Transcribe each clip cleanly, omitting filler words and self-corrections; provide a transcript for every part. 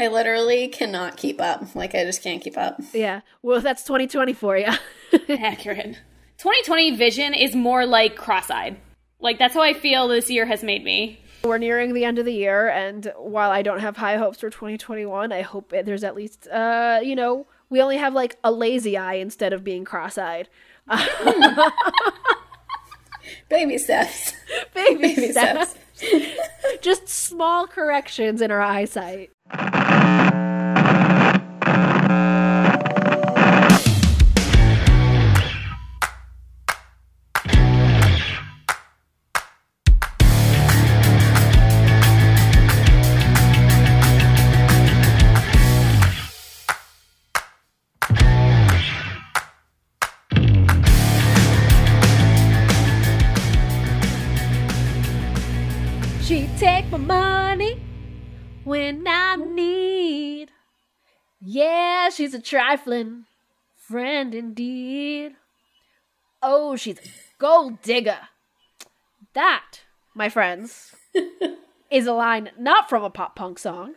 I literally cannot keep up. Like, I just can't keep up. Yeah. Well, that's 2020 for you. Accurate. 2020 vision is more like cross-eyed. Like, that's how I feel this year has made me. We're nearing the end of the year, and while I don't have high hopes for 2021, I hope there's at least, we only have, like, a lazy eye instead of being cross-eyed. Baby steps. Baby steps. Just small corrections in our eyesight. She take my money when I'm in need. Yeah, she's a trifling friend indeed. Oh, she's a gold digger. That, my friends, is a line not from a pop punk song.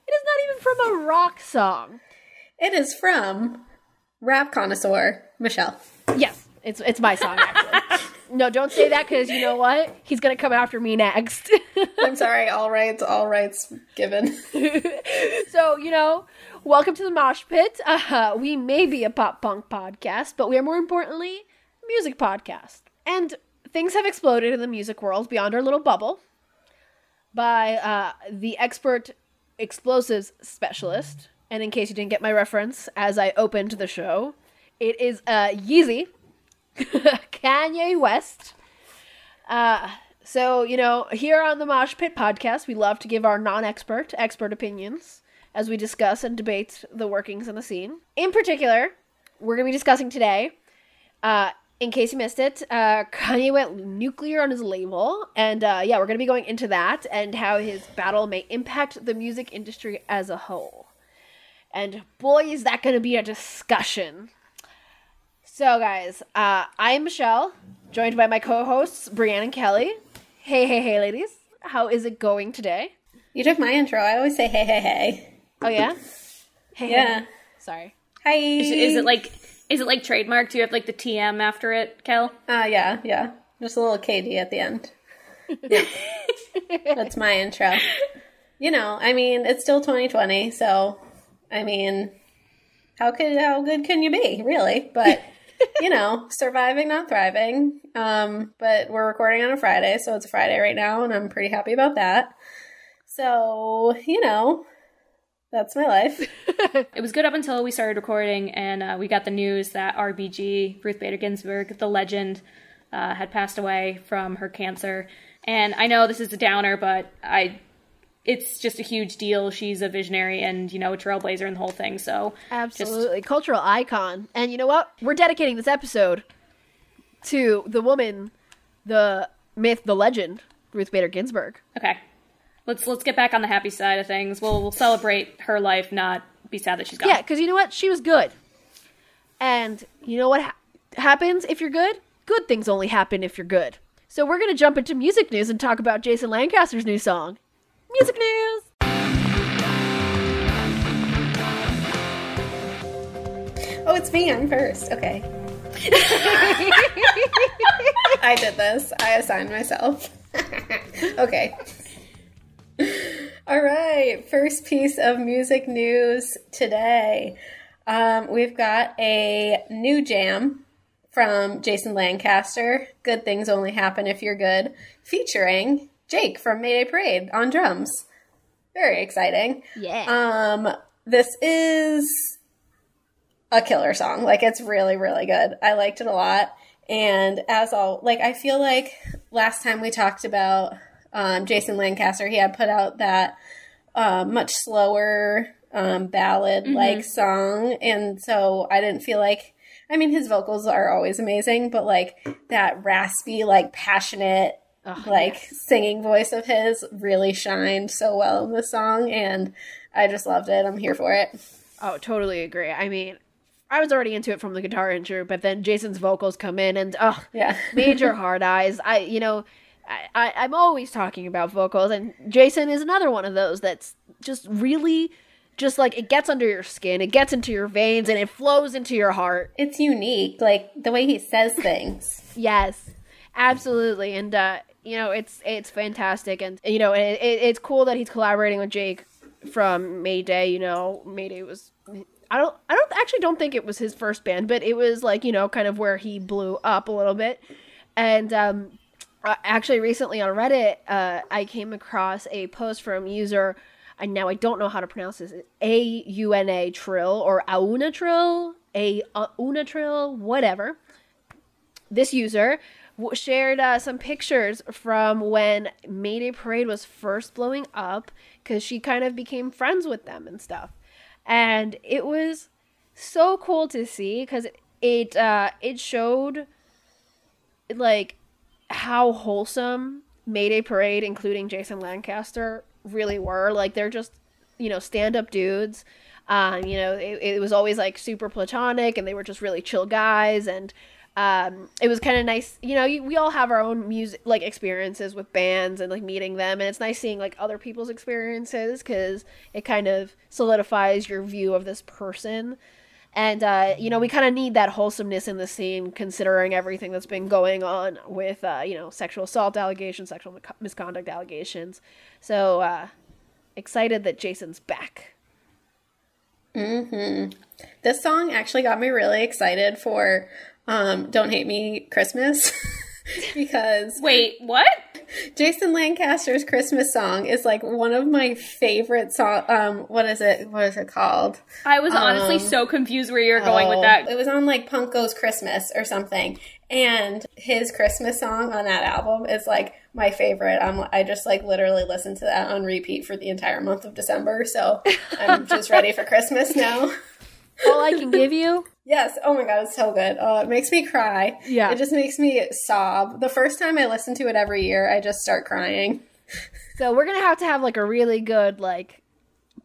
It is not even from a rock song. It is from rap connoisseur Michelle. Yes, it's my song, actually. No, don't say that, because you know what? He's going to come after me next. I'm sorry, all rights given. So, welcome to the Moshpit. We may be a pop punk podcast, but we are more importantly a music podcast. And things have exploded in the music world beyond our little bubble by the expert explosives specialist. And in case you didn't get my reference as I opened the show, it is Yeezy. Kanye West. So, here on the Moshpit podcast, we love to give our non-expert opinions as we discuss and debate the workings in the scene. In particular, we're going to be discussing today, in case you missed it, Kanye went nuclear on his label, and we're going to be going into that and how his battle may impact the music industry as a whole. And boy, is that going to be a discussion. So, guys, I'm Michelle, joined by my co-hosts, Brianne and Kelly. Hey, ladies. How is it going today? You took my intro. I always say hey. Oh, yeah? Hey, yeah. Hey. Sorry. Hi. Is it like trademarked? Do you have like the TM after it, Kel? Yeah. Just a little KD at the end. Yeah. That's my intro. It's still 2020, so, how good can you be, really? But... surviving, not thriving. But we're recording on a Friday, so it's a Friday right now, and I'm pretty happy about that. So, that's my life. It was good up until we started recording, and we got the news that RBG, Ruth Bader Ginsburg, the legend, had passed away from her cancer. And I know this is a downer, but it's just a huge deal. She's a visionary and, a trailblazer in the whole thing, so... Absolutely. Cultural icon. And you know what? We're dedicating this episode to the woman, the myth, the legend, Ruth Bader Ginsburg. Okay. Let's get back on the happy side of things. We'll celebrate her life, not be sad that she's gone. Yeah, because you know what? She was good. And you know what happens if you're good? Good things only happen if you're good. So we're going to jump into music news and talk about Jason Lancaster's new song. Music news! Oh, it's me. I'm first. Okay. I did this. I assigned myself. Okay. All right. First piece of music news today. We've got a new jam from Jason Lancaster, Good Things Only Happen If You're Good, featuring Jake from Mayday Parade on drums. Very exciting. Yeah. This is a killer song. Like, it's really, really good. I liked it a lot. And I feel like last time we talked about Jason Lancaster, he had put out that much slower ballad-like song. And so I didn't feel like, his vocals are always amazing, but that raspy, passionate, singing voice of his really shined so well in this song, and I just loved it. I'm here for it. Oh, totally agree. I was already into it from the guitar intro, but then Jason's vocals come in, and major hard eyes. I'm always talking about vocals, and Jason is another one of those that's just really just like it gets under your skin, it gets into your veins, and it flows into your heart. It's unique, like the way he says things. Yes, absolutely. And you know, it's fantastic, and you know, it's cool that he's collaborating with Jake from Mayday. You know, Mayday was I don't think it was his first band, but it was like, you know, kind of where he blew up a little bit. And actually recently on Reddit, I came across a post from user, and now I don't know how to pronounce this, AUNA Trill or Auna Trill, Auna Trill, whatever. This user shared some pictures from when Mayday Parade was first blowing up, because she kind of became friends with them and stuff. And it was so cool to see, because it showed like how wholesome Mayday Parade, including Jason Lancaster, really were. Like, they're just, you know, stand-up dudes. You know, it was always like super platonic, and they were just really chill guys. And it was kind of nice, you know, we all have our own music, like, experiences with bands and, like, meeting them, and it's nice seeing, like, other people's experiences, because it kind of solidifies your view of this person. And, you know, we kind of need that wholesomeness in the scene, considering everything that's been going on with, you know, sexual assault allegations, sexual misconduct allegations. So, excited that Jason's back. Mm-hmm. This song actually got me really excited for Don't Hate Me Christmas. Because wait, what? Jason Lancaster's Christmas song is like one of my favorite songs. What is it called? I was honestly so confused where you were going with that. It was on like Punk Goes Christmas or something, and his Christmas song on that album is like my favorite. I just like literally listen to that on repeat for the entire month of December, so I'm just ready for Christmas now. All I Can Give You? Yes. Oh my god, it's so good. It makes me cry. Yeah. It just makes me sob. The first time I listen to it every year, I just start crying. So we're going to have like a really good like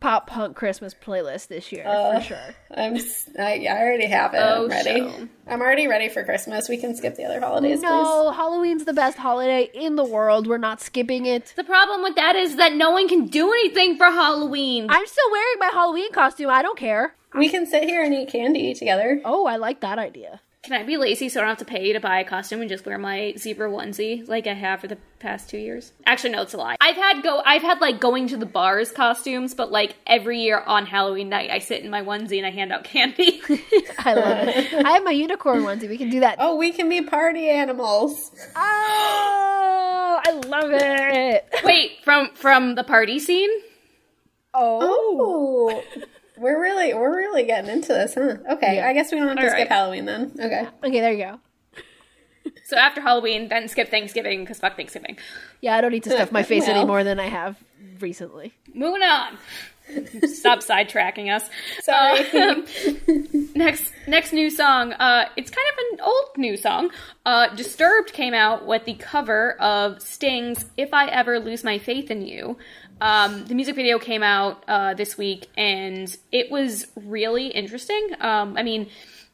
pop punk Christmas playlist this year for sure. I already have it. I'm ready. I'm already ready for Christmas. We can skip the other holidays, No, Halloween's the best holiday in the world. We're not skipping it. The problem with that is that no one can do anything for Halloween. I'm still wearing my Halloween costume. I don't care. We can sit here and eat candy together. Oh, I like that idea. Can I be lazy so I don't have to pay to buy a costume and just wear my zebra onesie like I have for the past 2 years? Actually, no, it's a lie. I've had like going to the bars costumes, but like every year on Halloween night, I sit in my onesie and I hand out candy. I love it. I have my unicorn onesie. We can do that. Oh, we can be party animals. Oh, I love it. Wait, from the party scene? Oh. We're really getting into this, huh? Okay, yeah. I guess we don't have to skip Halloween then. Okay, there you go. So after Halloween, then skip Thanksgiving, because fuck Thanksgiving. Yeah, I don't need to stuff my face any more than I have recently. Moving on. Stop sidetracking us. Sorry. Next new song. It's kind of an old new song. Disturbed came out with the cover of Sting's If I Ever Lose My Faith in You. The music video came out this week, and it was really interesting. I mean,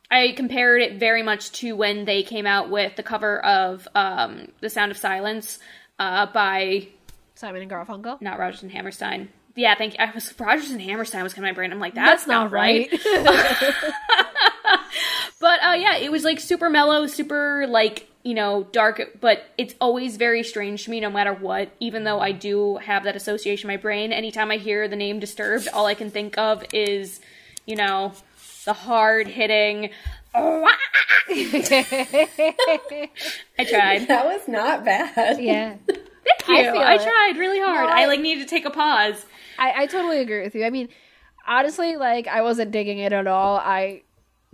I compared it very much to when they came out with the cover of The Sound of Silence by Simon and Garfunkel. Not Rodgers and Hammerstein. Yeah, thank you. Rodgers and Hammerstein was coming to my brain. I'm like, that's not right. But yeah, it was like super mellow, super like, you know, dark, but it's always very strange to me no matter what, even though I do have that association in my brain. Anytime I hear the name Disturbed, all I can think of is, you know, the hard-hitting... I tried. That was not bad. Yeah. Thank you. I tried really hard. No, I like needed to take a pause. I totally agree with you. I mean, honestly, like, I wasn't digging it at all. I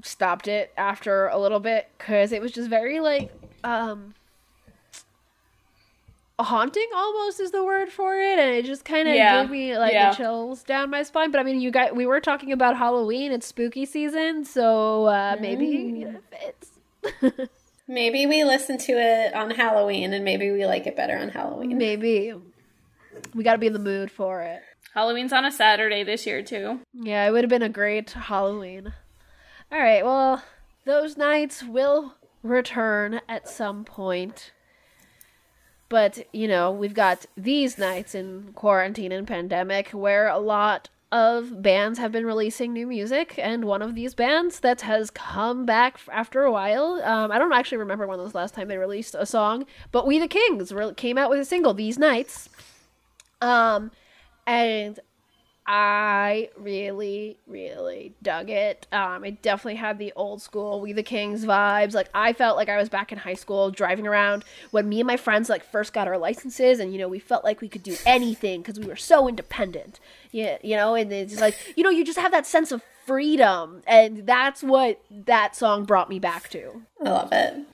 stopped it after a little bit because it was just very, like, haunting almost is the word for it, and it just kind of gave me, like, the chills down my spine. But, I mean, we were talking about Halloween. It's spooky season, so maybe it fits. Maybe we listen to it on Halloween, and maybe we like it better on Halloween. Maybe. We gotta be in the mood for it. Halloween's on a Saturday this year, too. Yeah, it would have been a great Halloween. Alright, well, those nights will return at some point. But, you know, we've got these nights in quarantine and pandemic where a lot of bands have been releasing new music, and one of these bands that has come back after a while, I don't actually remember when was the last time they released a song, but We the Kings came out with a single, These Nights, and I really, really dug it. It definitely had the old school We the Kings vibes. Like, I felt like I was back in high school driving around when me and my friends, like, first got our licenses, and, you know, we felt like we could do anything because we were so independent. Yeah, you know, and it's just like, you know, you just have that sense of freedom, and that's what that song brought me back to. I love it.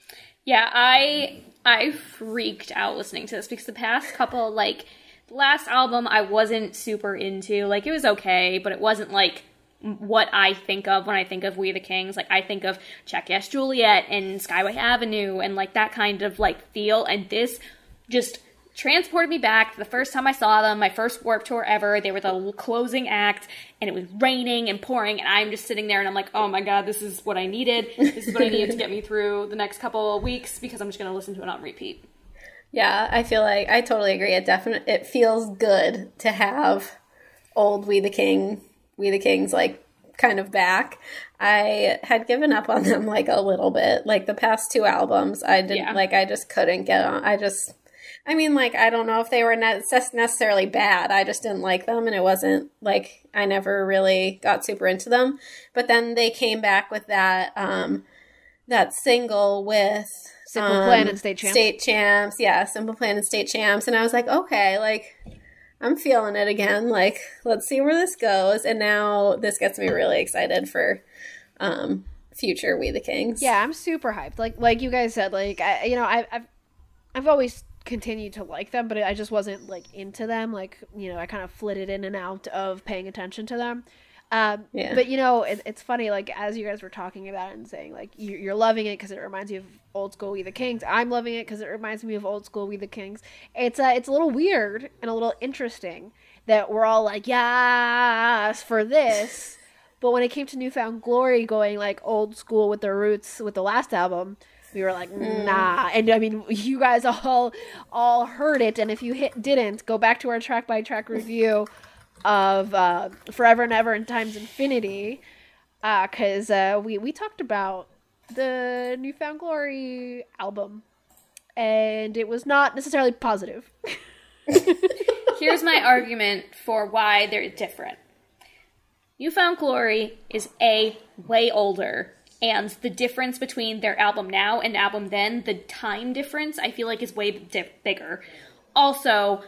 Yeah, I freaked out listening to this because the past couple, like, the last album I wasn't super into. Like, it was okay, but it wasn't, like, what I think of when I think of We the Kings. Like, I think of Check Yes Juliet and Skyway Avenue and, like, that kind of, like, feel. And this just transported me back to the first time I saw them, my first Warped Tour ever. They were the closing act, and it was raining and pouring, and I'm just sitting there, and I'm like, oh my god, this is what I needed. This is what I needed to get me through the next couple of weeks, because I'm just going to listen to it on repeat. Yeah, I feel like I totally agree. It feels good to have old We the Kings like kind of back. I had given up on them like a little bit. Like the past two albums, I didn't like. I just couldn't get on. I don't know if they were necessarily bad. I just didn't like them, and it wasn't like I never really got super into them. But then they came back with that single with Simple Plan and State Champs. State Champs, yeah, Simple Plan and State Champs. And I was like, okay, like, I'm feeling it again. Like, let's see where this goes. And now this gets me really excited for future We the Kings. Yeah, I'm super hyped. Like you guys said, like, I've always continued to like them, but I just wasn't, like, into them. Like, you know, I kind of flitted in and out of paying attention to them. But, you know, it's funny, like, as you guys were talking about it and saying, like, you're loving it because it reminds you of old school We the Kings. I'm loving it because it reminds me of old school We the Kings. It's a little weird and a little interesting that we're all like, yes, for this. But when it came to Newfound Glory going, like, old school with their roots with the last album, we were like, nah. And, I mean, you guys all heard it. And if you didn't, go back to our track-by-track review of Forever and Ever and Times Infinity, because we talked about the Newfound Glory album, and it was not necessarily positive. Here's my argument for why they're different. Newfound Glory is way older, and the difference between their album now and album then, the time difference, I feel like is way bigger. Also,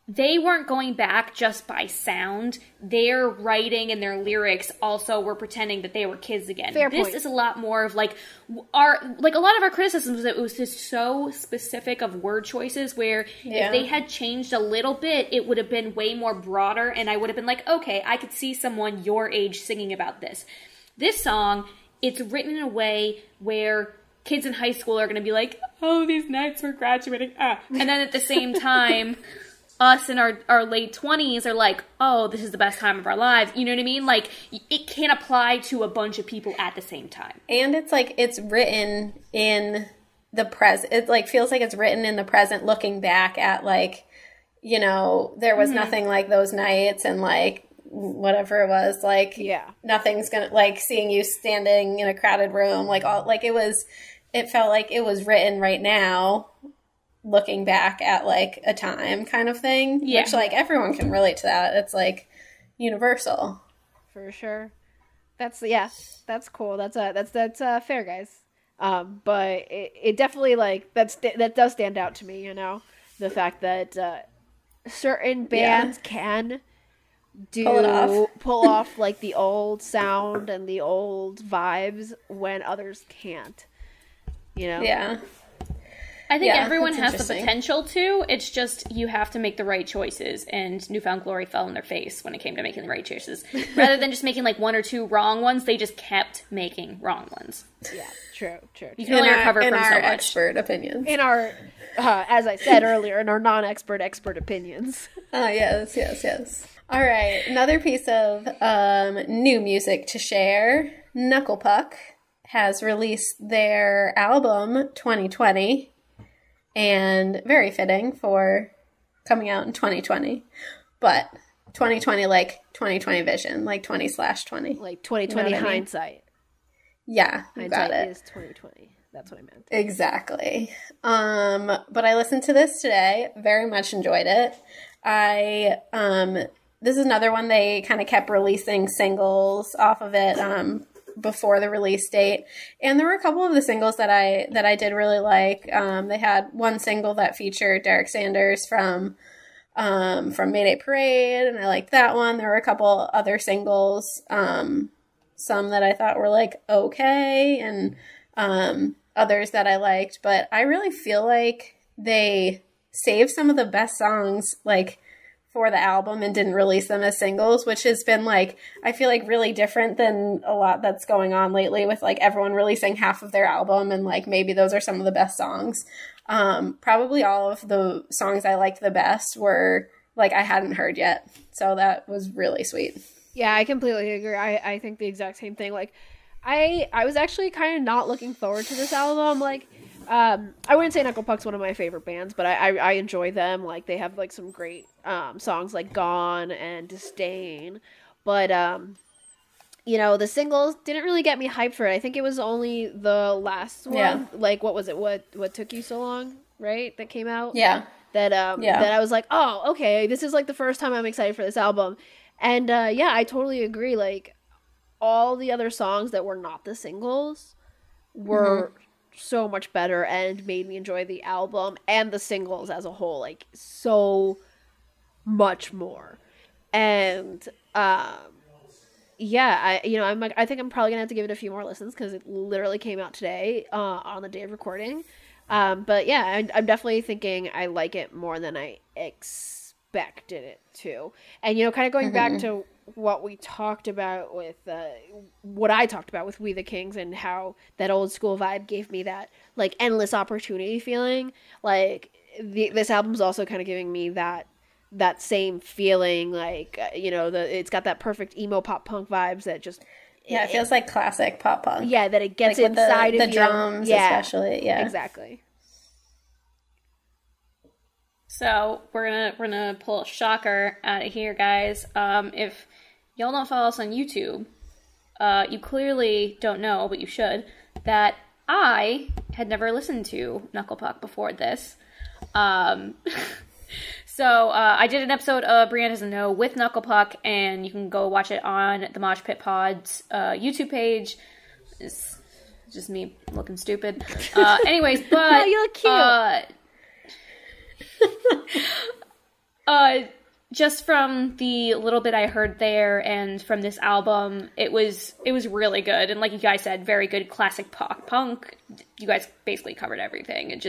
they weren't going back just by sound. Their writing and their lyrics also were pretending that they were kids again. Fair this point. Is a lot more of like a lot of our criticisms, it was just so specific of word choices where if they had changed a little bit, it would have been way more broader, and I would have been like, okay, I could see someone your age singing about this. This song, it's written in a way where kids in high school are going to be like, oh, these nights we're graduating. And then at the same time, us in our late 20s are like, oh, this is the best time of our lives. You know what I mean? Like, it can't apply to a bunch of people at the same time. And it's like, it's written in the present. It like feels like it's written in the present, looking back at, like, you know, there was nothing like those nights, and like whatever it was, like, nothing's gonna, like, seeing you standing in a crowded room, like, all, like, it felt like it was written right now, looking back at, like, a time kind of thing, which, like, everyone can relate to that. It's, like, universal. For sure. That's cool. That's fair, guys. But it definitely, like, that does stand out to me, you know, the fact that certain bands can pull off like the old sound and the old vibes when others can't, you know? Yeah. I think everyone has the potential to. It's just you have to make the right choices, and Newfound Glory fell in their face when it came to making the right choices. Rather than just making like one or two wrong ones, they just kept making wrong ones. Yeah, true. You can only recover from so much. Expert opinions. In our, as I said earlier, in our non-expert opinions. Yes. All right, another piece of new music to share. Knuckle Puck has released their album 2020. And very fitting for coming out in 2020. But 2020, like 2020 vision, like 20/20. Like 2020 hindsight. Yeah, you got it. Is 2020. That's what I meant. Exactly. But I listened to this today. Very much enjoyed it. This is another one they kind of kept releasing singles off of it before the release date, and there were a couple of the singles that I did really like. They had one single that featured Derek Sanders from Mayday Parade, and I liked that one. There were a couple other singles, some that I thought were like okay, and others that I liked, but I really feel like they saved some of the best songs like for the album and didn't release them as singles, which has been like, I feel like really different than a lot that's going on lately with like everyone releasing half of their album and like maybe those are some of the best songs. Probably all of the songs I liked the best were like I hadn't heard yet, so that was really sweet. Yeah, I completely agree. I think the exact same thing. Like I was actually kind of not looking forward to this album. Like, I wouldn't say Knuckle Puck's one of my favorite bands, but I enjoy them. Like, they have, like, some great songs like Gone and Disdain. But, you know, the singles didn't really get me hyped for it. I think it was only the last one. Yeah. Like, what was it? What Took You So Long, right? That came out? Yeah. That I was like, oh, okay, this is, like, the first time I'm excited for this album. And, yeah, I totally agree. Like, all the other songs that were not the singles were so much better and made me enjoy the album and the singles as a whole, like, so much more. And, yeah, I think I'm probably gonna have to give it a few more listens because it literally came out today, on the day of recording. But yeah, I'm definitely thinking I like it more than I expected it to. And, you know, kind of going back to what we talked about with what I talked about with We the Kings and how that old school vibe gave me that like endless opportunity feeling. Like this album's also kind of giving me that same feeling. Like you know, it's got that perfect emo pop punk vibes that just it feels like classic pop punk. Yeah, that it gets like inside of the drums, especially. Yeah, exactly. So we're gonna pull a shocker out of here, guys. If y'all don't follow us on YouTube, you clearly don't know, but you should, that I had never listened to Knuckle Puck before this. So I did an episode of Brianna Doesn't Know with Knuckle Puck, and you can go watch it on the Moshpit Pod's YouTube page. It's just me looking stupid. Anyways, but no, you look cute. Just from the little bit I heard there and from this album, it was really good. And like you guys said, very good classic pop punk. You guys basically covered everything. It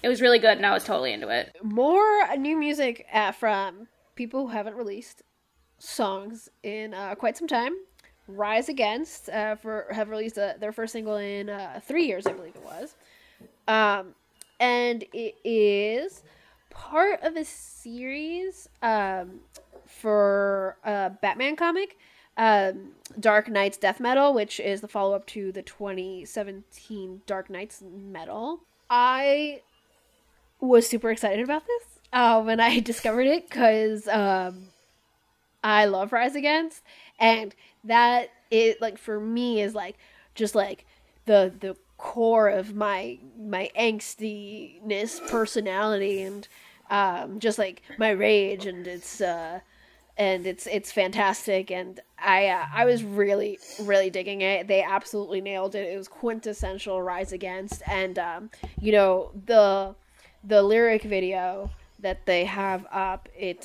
was really good, and I was totally into it. More new music from people who haven't released songs in quite some time. Rise Against have released their first single in 3 years, I believe it was. And it is part of a series for a Batman comic, Dark Knight's Death Metal, which is the follow-up to the 2017 Dark Knight's Metal. I was super excited about this when I discovered it because I love Rise Against, and that it like for me is like just like the core of my angstiness personality and just like my rage, and it's fantastic, and I was really digging it. They absolutely nailed it. It was quintessential Rise Against, and you know, the lyric video that they have up, it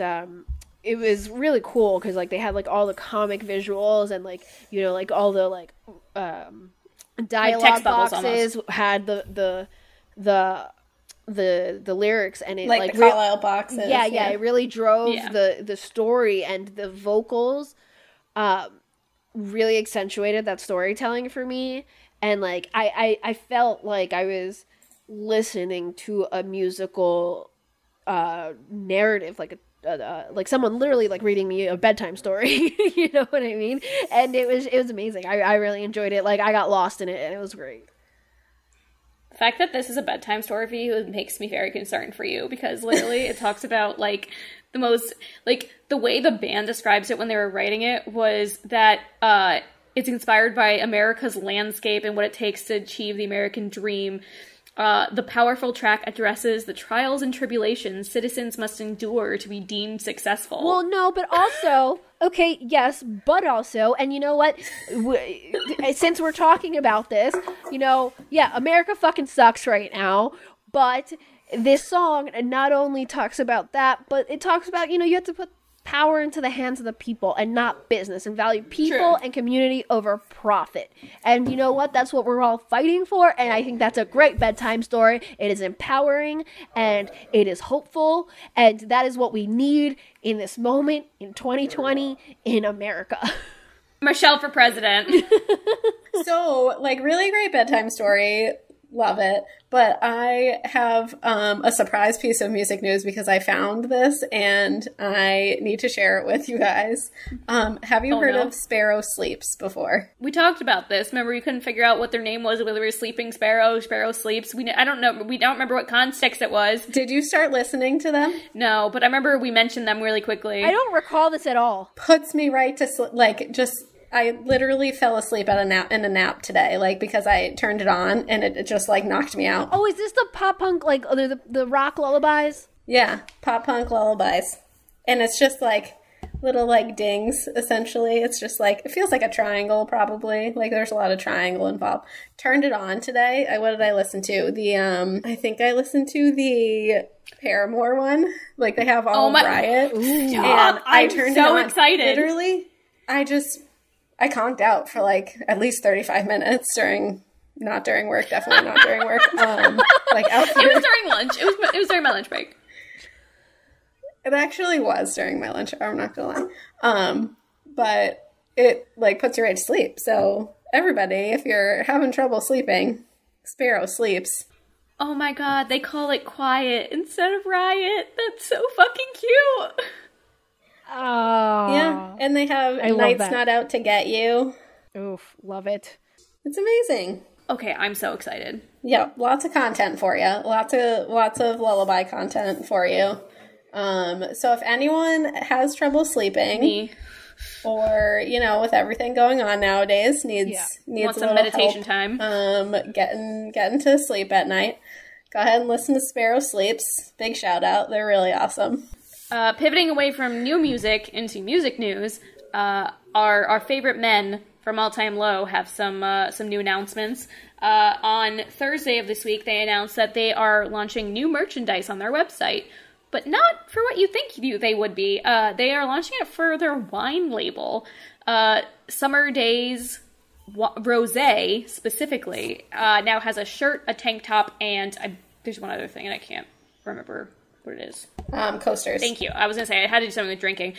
was really cool because like they had like all the comic visuals and like, you know, like all the like dialogue boxes had the lyrics, and it like the call out boxes. Yeah, it really drove the story, and the vocals really accentuated that storytelling for me. And like I felt like I was listening to a musical narrative, like someone literally like reading me a bedtime story. You know what I mean? And it was amazing. I really enjoyed it. Like I got lost in it, and it was great. The fact that this is a bedtime story for you makes me very concerned for you, because literally it talks about, like, the most, like, the way the band describes it when they were writing it was that it's inspired by America's landscape and what it takes to achieve the American dream. The powerful track addresses the trials and tribulations citizens must endure to be deemed successful. Well, no, but also, okay, yes, but also, and you know what, since we're talking about this, you know, yeah, America fucking sucks right now, but this song not only talks about that, but it talks about, you know, you have to put power into the hands of the people and not business, and value people and community over profit. And you know what? That's what we're all fighting for, and I think that's a great bedtime story. It is empowering, and it is hopeful, and that is what we need in this moment in 2020 in America. Michelle for president. So, like, really great bedtime story. Love it. But I have a surprise piece of music news because I found this and I need to share it with you guys. Have you heard of Sparrow Sleeps before? We talked about this. Remember, we couldn't figure out what their name was, whether they were Sleeping Sparrow, Sparrow Sleeps. I don't know. We don't remember what context it was. Did you start listening to them? No, but I remember we mentioned them really quickly. I don't recall this at all. Puts me right to sleep. Like, just... I literally fell asleep in a nap today, like, because I turned it on and it just, like, knocked me out. Oh, is this the pop punk, like, the rock lullabies? Yeah, pop punk lullabies. And it's just, like, little, like, dings, essentially. It's just, like, it feels like a triangle, probably. Like, there's a lot of triangle involved. Turned it on today. What did I listen to? I think I listened to the Paramore one. Like, they have all Riot. Ooh. And I turned it on. I'm so excited. Literally, I conked out for, like, at least 35 minutes not during work, definitely not during work. Like, out It was during lunch. It was during my lunch break. It actually was during my lunch hour, I'm not gonna lie. But it, like, puts you right to sleep. So, everybody, if you're having trouble sleeping, Sparrow Sleeps. Oh my god, they call it Quiet instead of Riot. That's so fucking cute. Oh. Yeah, and they have Nights Not Out to Get You. Oof, love it. It's amazing. Okay, I'm so excited. Yeah, lots of content for you. Lots of lullaby content for you. So if anyone has trouble sleeping, Me. or, you know, with everything going on nowadays, needs Want a some little meditation help, time. Getting to sleep at night, go ahead and listen to Sparrow Sleeps. Big shout out. They're really awesome. Pivoting away from new music into music news, our favorite men from All Time Low have some new announcements. On Thursday of this week, they announced that they are launching new merchandise on their website, but not for what you think they would be. They are launching it for their wine label. Summer Days Rosé, specifically, now has a shirt, a tank top, and there's one other thing, and I can't remember what it is. Coasters. Thank you. I was gonna say I had to do something with drinking,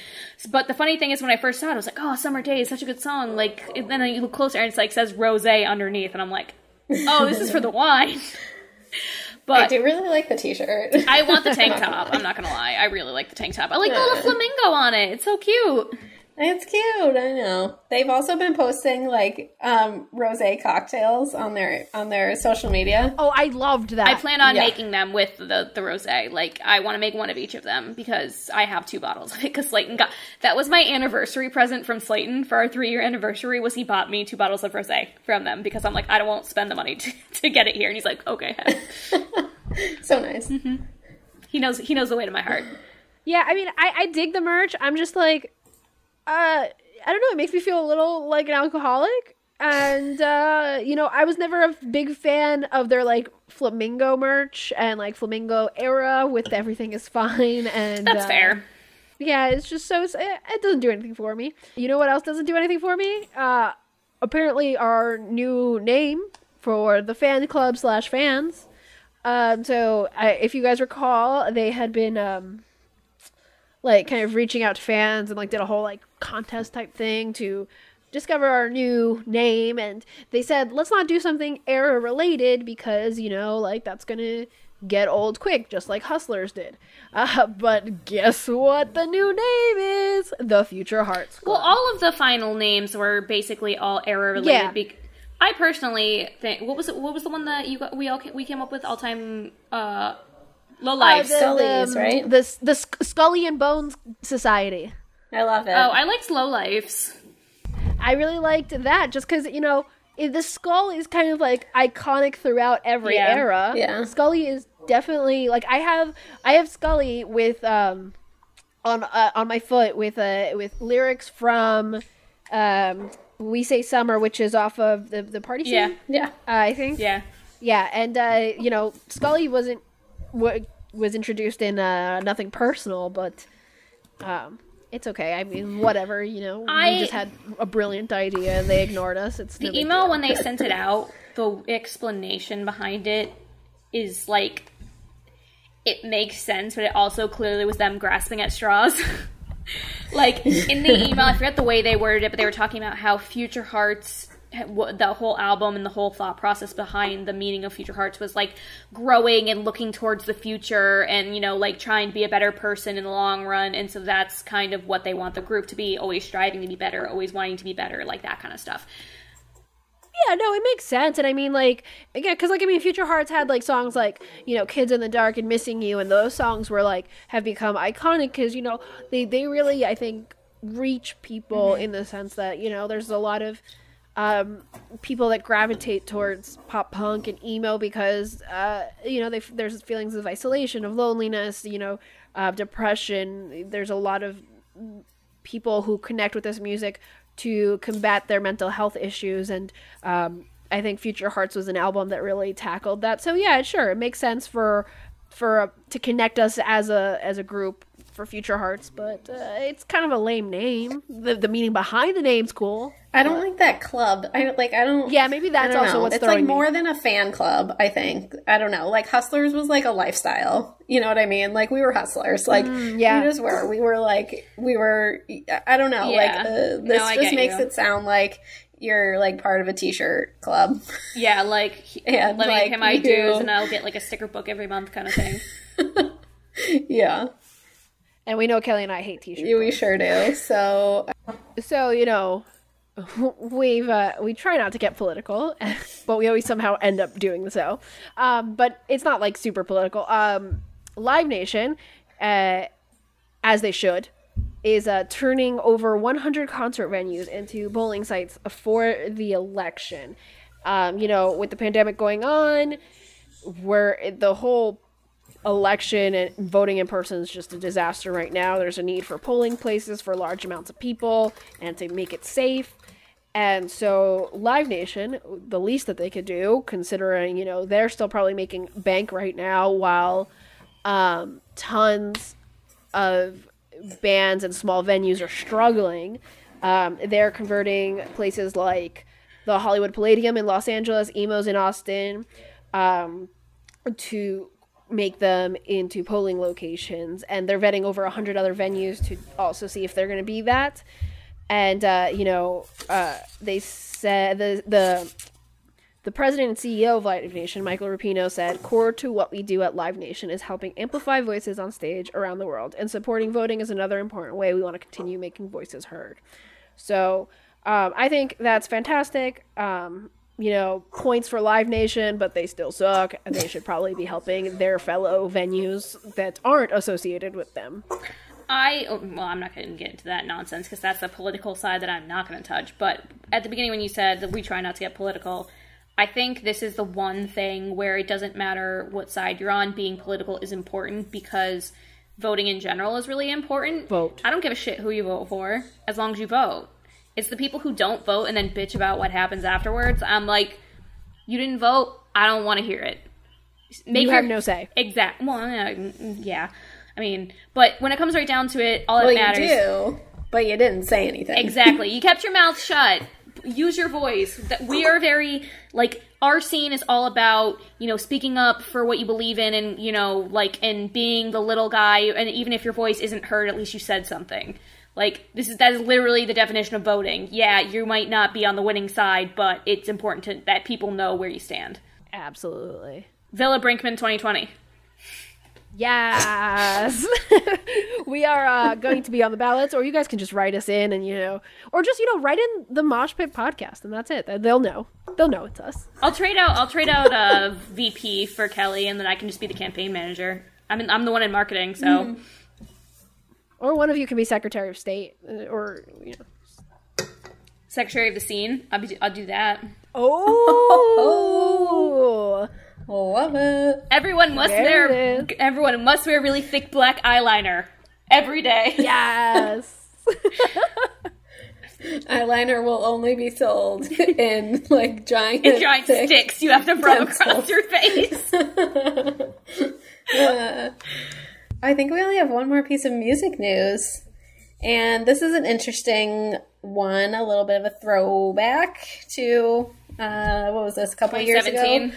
but the funny thing is when I first saw it, I was like, "Oh, Summer Day is such a good song." Like, and then you look closer and it's like says rosé underneath, and I'm like, "Oh, this is for the wine." But I do really like the t-shirt. I want the tank top. I'm not gonna lie, I really like the tank top. I like the little flamingo on it. It's so cute. It's cute, I know. They've also been posting, like, rosé cocktails on their social media. Oh, I loved that. I plan on making them with the rosé. Like, I want to make one of each of them because I have 2 bottles of it. Because Slayton that was my anniversary present from Slayton for our 3-year anniversary. Was he bought me 2 bottles of rosé from them because I'm like, I won't spend the money to get it here, and he's like, okay. So nice. Mm-hmm. He knows the way to my heart. Yeah, I mean, I dig the merch. I'm just like, I don't know, it makes me feel a little like an alcoholic. And, you know, I was never a big fan of their, like, flamingo merch and, like, flamingo era with everything is fine. And that's fair. Yeah, it's just so, it doesn't do anything for me. You know what else doesn't do anything for me? Apparently our new name for the fan club / fans. So if you guys recall, they had been, like, kind of reaching out to fans and, like, did a whole, like, contest type thing to discover our new name, and they said, let's not do something era related because, you know, like, that's gonna get old quick, just like Hustlers did. But guess what the new name is? The Future Hearts Club. Well, all of the final names were basically all era related. Yeah. I personally think what was the one that we came up with all time low life Scully's, right? The Scully and Bones Society. I love it. Oh, I like Slow Lives. I really liked that just because, you know, the skull is kind of like iconic throughout every era. Yeah. Scully is definitely like I have Scully with on my foot with lyrics from We Say Summer, which is off of the Party Scene. Yeah. I think. Yeah. Yeah, and you know, Scully was introduced in Nothing Personal, but it's okay. I mean, whatever, you know. We just had a brilliant idea and they ignored us. It's the email when they sent it out, the explanation behind it is like, it makes sense, but it also clearly was them grasping at straws. Like, in the email, I forget the way they worded it, but they were talking about how Future Hearts, the whole album and the whole thought process behind the meaning of Future Hearts was like growing and looking towards the future and, you know, like trying to be a better person in the long run. And so that's kind of what they want the group to be, always striving to be better, always wanting to be better, like that kind of stuff. Yeah, no, it makes sense. And I mean, like, again, because, like, I mean, Future Hearts had, like, songs like, you know, Kids in the Dark and Missing You, and those songs were, like, have become iconic because, you know, they really, I think, reach people in the sense that, you know, there's a lot of people that gravitate towards pop punk and emo because, you know, there's feelings of isolation, of loneliness, you know, depression. There's a lot of people who connect with this music to combat their mental health issues, and I think Future Hearts was an album that really tackled that. So yeah, sure, it makes sense to connect us as a group for Future Hearts, but it's kind of a lame name. The meaning behind the name's cool. I don't like that club. I don't. Yeah, maybe that's also what's throwing me. It's like more than a fan club, I think. I don't know. Like Hustlers was like a lifestyle. You know what I mean? Like we were hustlers. Like we just were. We were. I don't know. Yeah. This just makes it sound like you're like part of a t-shirt club. Yeah, like and let me like, pay my dues and I'll get like a sticker book every month kind of thing. Yeah. And we know Kelly and I hate t-shirts. We sure do. So you know, we try not to get political, but we always somehow end up doing so. But it's not like super political. Live Nation, as they should, is turning over 100 concert venues into bowling sites for the election. You know, with the pandemic going on, where the whole election and voting in person is just a disaster right now. There's a need for polling places for large amounts of people and to make it safe. And so Live Nation, the least that they could do, considering, you know, they're still probably making bank right now while tons of bands and small venues are struggling. They're converting places like the Hollywood Palladium in Los Angeles, Emo's in Austin, to make them into polling locations, and they're vetting over 100 other venues to also see if they're going to be that. And you know, they said the president and CEO of Live Nation, Michael Rapino, said, "Core to what we do at Live Nation is helping amplify voices on stage around the world, and supporting voting is another important way we want to continue making voices heard." So I think that's fantastic. You know, points for Live Nation, but they still suck, and they should probably be helping their fellow venues that aren't associated with them. I'm not going to get into that nonsense because that's the political side that I'm not going to touch. But at the beginning when you said that we try not to get political, I think this is the one thing where it doesn't matter what side you're on, being political is important because voting in general is really important. Vote. I don't give a shit who you vote for as long as you vote. It's the people who don't vote and then bitch about what happens afterwards. I'm like, you didn't vote. I don't want to hear it. You have no say. Exactly. Well, yeah. I mean, but when it comes right down to it, all that matters. You do, but you didn't say anything. Exactly. You kept your mouth shut. Use your voice. We are very, like, our scene is all about, you know, speaking up for what you believe in and, you know, like, and being the little guy. And even if your voice isn't heard, at least you said something. Like, that is literally the definition of voting. Yeah, you might not be on the winning side, but it's important that people know where you stand. Absolutely. Villa Brinkman 2020. Yes. We are going to be on the ballots, or you guys can just write us in and, or just, write in the Moshpit podcast, and that's it. They'll know. They'll know it's us. I'll trade out a VP for Kelly, and then I can just be the campaign manager. I'm the one in marketing, so. Mm-hmm. Or one of you can be Secretary of State, or, Secretary of the Scene. I'll do that. Oh! Love it. Everyone must wear really thick black eyeliner every day. Yes. Eyeliner will only be sold in giant sticks you have to rub across your face. I think we only have one more piece of music news. And this is an interesting one, a little bit of a throwback to, what was this, a couple of years ago?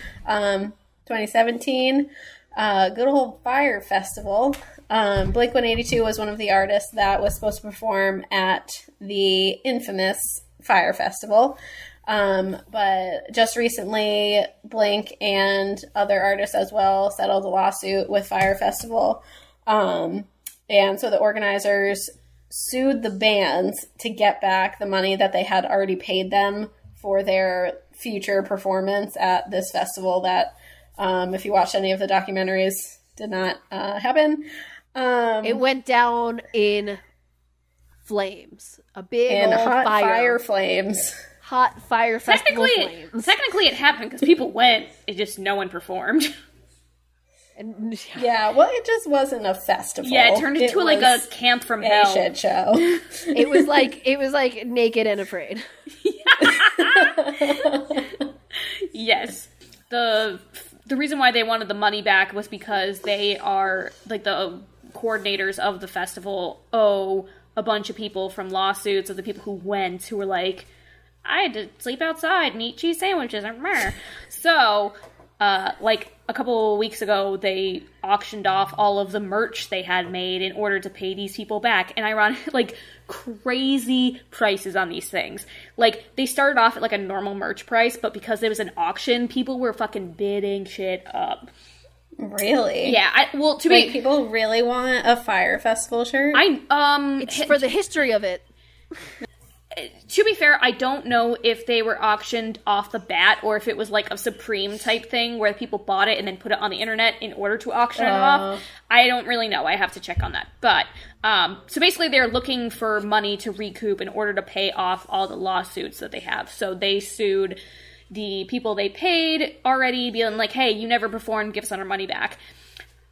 2017. Good old Fire Festival. Blink-182 was one of the artists that was supposed to perform at the infamous Fire Festival. But just recently, Blink and other artists as well settled a lawsuit with Fire Festival. And so the organizers sued the bands to get back the money that they had already paid them for their future performance at this festival that, if you watched any of the documentaries, did not happen. It went down in flames. A big old hot fire flames. Hot fire festival flames. Technically it happened because people went, it just no one performed. And, yeah, well, it just wasn't a festival. Yeah, it turned into a camp from hell. Shit show. It was like Naked and Afraid. Yes. The reason why they wanted the money back was because they are, the coordinators of the festival owe a bunch of people from lawsuits of the people who went, who were like, I had to sleep outside and eat cheese sandwiches. So, a couple weeks ago, they auctioned off all of the merch they had made in order to pay these people back. And crazy prices on these things. They started off at a normal merch price, but because there was an auction, people were fucking bidding shit up. Really? Yeah. People really want a Fire Festival shirt? It's for the history of it. To be fair, I don't know if they were auctioned off the bat or if it was a Supreme type thing where people bought it and then put it on the internet in order to auction it off. I don't really know. I have to check on that. But, so basically they're looking for money to recoup in order to pay off all the lawsuits that they have. So they sued the people they paid already, being like, hey, you never performed, give us our money back.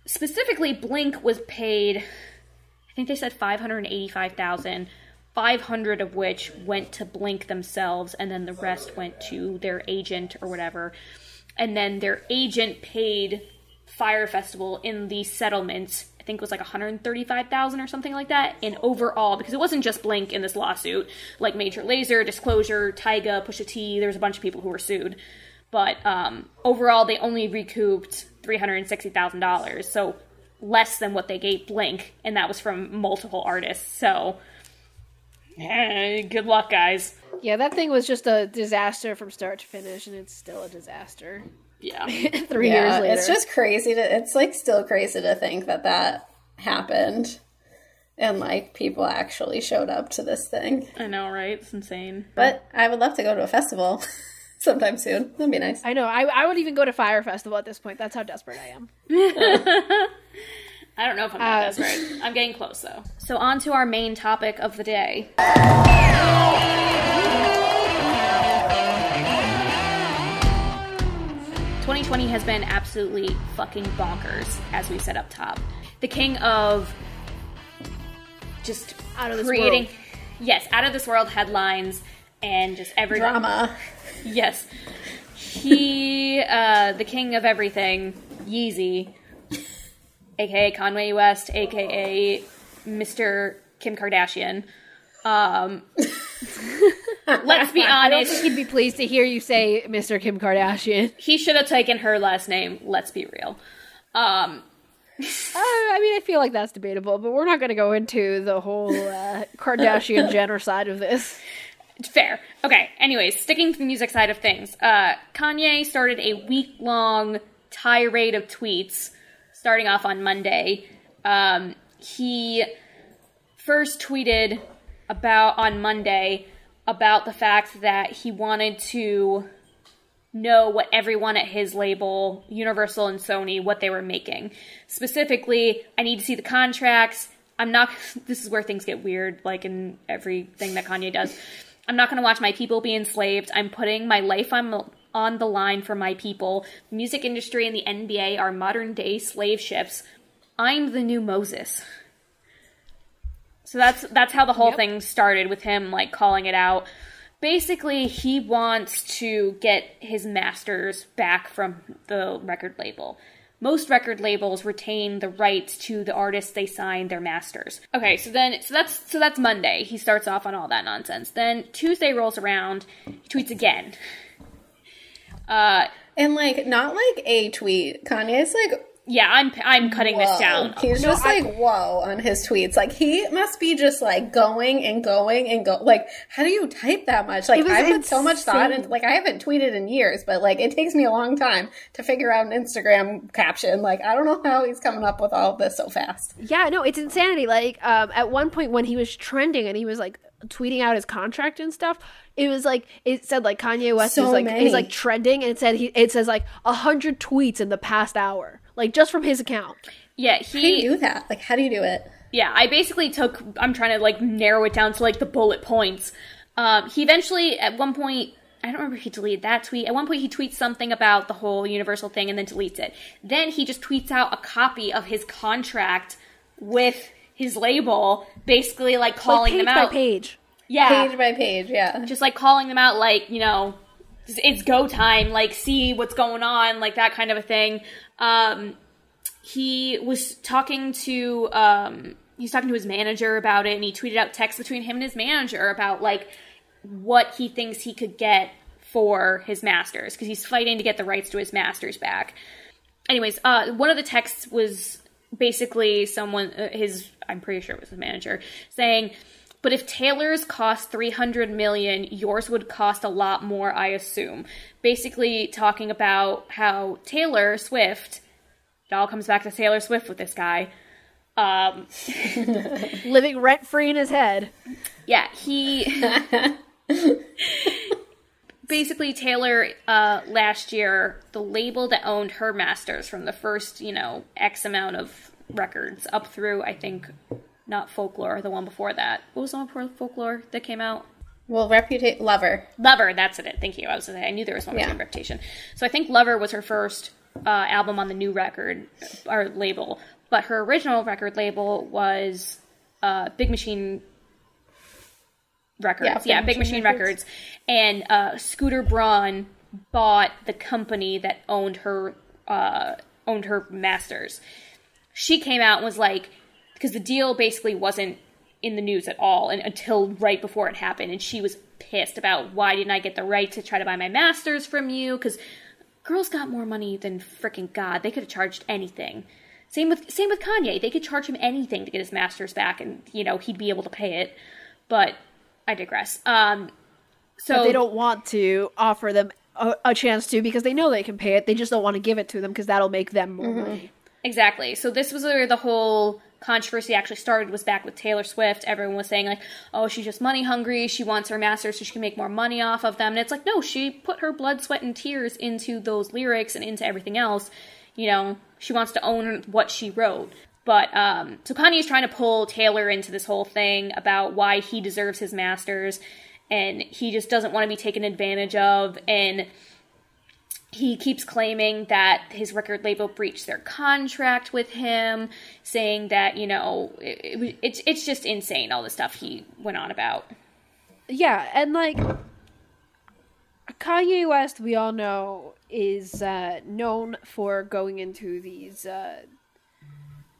Specifically, Blink was paid, I think they said $585,000. 500 of which went to Blink themselves, and then the rest went to their agent or whatever. And then their agent paid Fire Festival in the settlement, I think it was $135,000 or something like that, in overall, because it wasn't just Blink in this lawsuit, Major Lazer, Disclosure, Tyga, Pusha T, there was a bunch of people who were sued. But overall, they only recouped $360,000, so less than what they gave Blink, and that was from multiple artists, so... good luck, guys. Yeah, that thing was just a disaster from start to finish, and it's still a disaster. Yeah. 3 years later. It's just crazy it's still crazy to think that happened. And, people actually showed up to this thing. I know, right? It's insane. But I would love to go to a festival sometime soon. That'd be nice. I know. I would even go to Fire Festival at this point. That's how desperate I am. I don't know if I'm that desperate. I'm getting close, though. So on to our main topic of the day. 2020 has been absolutely fucking bonkers, as we said up top. The king of just out of this creating... world. Yes, out of this world headlines and just every... Drama. Yes. He, the king of everything, Yeezy... a.k.a. Kanye West, a.k.a. Mr. Kim Kardashian. Let's be honest. I don't think he'd be pleased to hear you say Mr. Kim Kardashian. He should have taken her last name, let's be real. I feel like that's debatable, but we're not going to go into the whole Kardashian Jenner side of this. Fair. Okay, anyways, sticking to the music side of things. Kanye started a week-long tirade of tweets starting off on Monday. He first tweeted on Monday about the fact that he wanted to know what everyone at his label, Universal and Sony, what they were making. Specifically, I need to see the contracts. This is where things get weird, like in everything that Kanye does. I'm not going to watch my people be enslaved. I'm putting my life on the line for my people. The music industry and the NBA are modern-day slave ships. I'm the new Moses. So that's how the whole thing started, with him, like, calling it out. Basically, he wants to get his masters back from the record label. Most record labels retain the rights to the artists they sign their masters. Okay, so that's Monday. He starts off on all that nonsense. Then Tuesday rolls around, he tweets again. And, like, not like a tweet. Kanye's like, yeah, I'm cutting this down. He's just like, whoa, on his tweets. Like, he must be just, like, going and going and go. Like, how do you type that much? Like, I put so much thought into, like, I haven't tweeted in years, but, like, it takes me a long time to figure out an Instagram caption. Like, I don't know how he's coming up with all of this so fast. Yeah, no, it's insanity. Like, at one point when he was trending and he was, like, tweeting out his contract and stuff, it was like, it said like Kanye West is like trending, and it says like 100 tweets in the past hour, like just from his account. Yeah, how do you do that? Like, how do you do it? Yeah, I basically I'm trying to like narrow it down to like the bullet points. He eventually, at one point, I don't remember if he deleted that tweet. At one point he tweets something about the whole Universal thing and then deletes it. Then he just tweets out a copy of his contract with his label, basically like calling them out. Page by page. Yeah. Page by page, yeah. Just like calling them out, like, you know, it's go time, like, see what's going on, like that kind of a thing. He was talking to his manager about it, and he tweeted out texts between him and his manager about, like, what he thinks he could get for his masters, because he's fighting to get the rights to his masters back. Anyways, one of the texts was basically someone, I'm pretty sure it was his manager, saying, but if Taylor's cost $300 million, yours would cost a lot more, I assume. Basically talking about how Taylor Swift, it all comes back to Taylor Swift with this guy, living rent-free in his head. Yeah, basically, Taylor, last year, the label that owned her masters from the first, X amount of records up through, I think, not Folklore, the one before that. What was the one before Folklore that came out? Well, Lover. Lover, that's it. Thank you. I knew there was one with Reputation. So I think Lover was her first album on the new record, or label. But her original record label was Big Machine Records. Yeah, Big Machine Records. And Scooter Braun bought the company that owned her masters. She came out and was like, because the deal basically wasn't in the news at all until right before it happened, and she was pissed about, why didn't I get the right to try to buy my masters from you? Because girls got more money than frickin' God. They could have charged anything. Same with Kanye. They could charge him anything to get his masters back, and he'd be able to pay it. But I digress. So but they don't want to offer them a chance to, because they know they can pay it. They just don't want to give it to them because that'll make them more money. Exactly. So this was where the whole controversy actually started, was back with Taylor Swift. Everyone was saying, like, oh, she's just money hungry. She wants her masters so she can make more money off of them. And it's like, no, she put her blood, sweat, and tears into those lyrics and into everything else. She wants to own what she wrote. But, so Kanye's trying to pull Taylor into this whole thing about why he deserves his masters, and he just doesn't want to be taken advantage of, and he keeps claiming that his record label breached their contract with him, saying that, it's just insane, all the stuff he went on about. Yeah, and, like, Kanye West, we all know, is known for going into these,